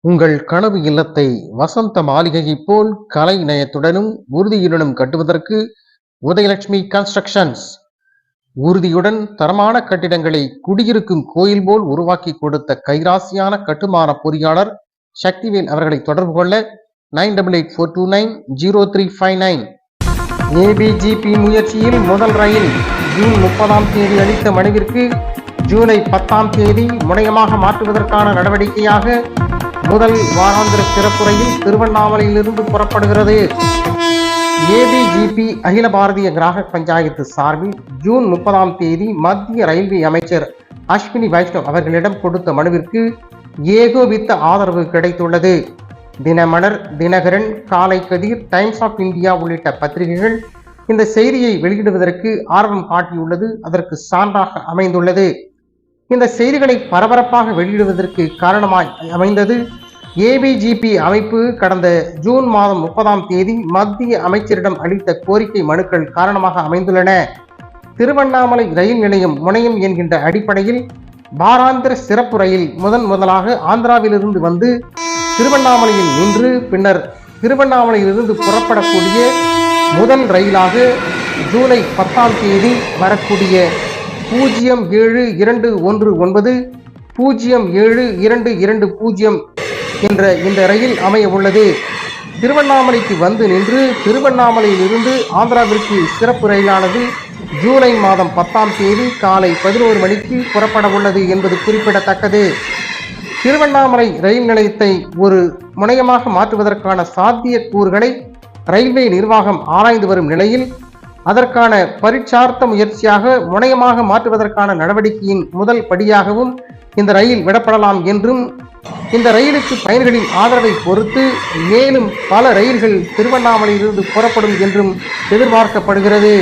உங்கள் கனவு இல்லத்தை வசந்த மாளிகையைப் போல் கலை நயத்துடனும் உறுதியுடனும் கட்டுவதற்கு உதயலட்சுமி கன்ஸ்ட்ரக்ஷன்ஸ். உறுதியுடன் தரமான கட்டிடங்களை குடியிருக்கும் கோயில் போல் உருவாக்கி கொடுத்த கைராசியான கட்டுமான பொறியாளர் சக்திவேல் அவர்களை தொடர்பு கொள்ள 9884290359. ஏபிஜிபி முயற்சியில் முதல் ரயில் ஜூன் 30 அளித்த மனுவிற்கு ஜூலை 10 முனையமாக மாற்றுவதற்கான நடவடிக்கையாக முதல் வாராந்திர சிறப்பு ரயில் திருவண்ணாமலையிலிருந்து புறப்படுகிறது. ஏபிஜிபி அகில பாரதிய கிராம பஞ்சாயத்து சார்பில் ஜூன் 30 மத்திய ரயில்வே அமைச்சர் அஸ்வினி வைஷ்ணவ் அவர்களிடம் கொடுத்த மனுவிற்கு ஏகோபித்த ஆதரவு கிடைத்துள்ளது. தினமலர், தினகரன், காலை கதிர், டைம்ஸ் ஆஃப் இந்தியா உள்ளிட்ட பத்திரிகைகள் இந்த செய்தியை வெளியிடுவதற்கு ஆர்வம் காட்டியுள்ளது அதற்கு சான்றாக அமைந்துள்ளது. இந்த செய்திகளை பரபரப்பாக வெளியிடுவதற்கு காரணமாய் அமைந்தது ஏபிஜிபி அமைப்பு கடந்த ஜூன் 30 மத்திய அமைச்சரிடம் அளித்த கோரிக்கை மனுக்கள் காரணமாக அமைந்துள்ளன. திருவண்ணாமலை ரயில் நிலையம் முனையம் என்கின்ற அடிப்படையில் வாராந்திர சிறப்பு ரயில் முதலாக ஆந்திராவிலிருந்து வந்து திருவண்ணாமலையில் நின்று பின்னர் திருவண்ணாமலையிலிருந்து புறப்படக்கூடிய முதல் ரயிலாக ஜூலை 10 வரக்கூடிய 072119 072220 என்ற இந்த ரயில் அமைய உள்ளது. திருவண்ணாமலைக்கு வந்து நின்று திருவண்ணாமலையிலிருந்து ஆந்திராவிற்கு சிறப்பு ரயிலானது ஜூலை 10 காலை 11 மணிக்கு புறப்பட உள்ளது என்பது குறிப்பிடத்தக்கது. திருவண்ணாமலை ரயில் நிலையத்தை ஒரு முனையமாக மாற்றுவதற்கான சாத்திய கூறுகளை ரயில்வே நிர்வாகம் ஆராய்ந்து வரும் நிலையில் அதற்கான பரீட்சார்த்த முயற்சியாக முனையமாக மாற்றுவதற்கான நடவடிக்கையின் முதல் படியாகவும் இந்த ரயில் விடப்படலாம் என்றும் இந்த ரயிலுக்கு பயணிகளின் ஆதரவை பொறுத்து மேலும் பல ரயில்கள் திருவண்ணாமலையிலிருந்து புறப்படும் என்றும் எதிர்பார்க்கப்படுகிறது.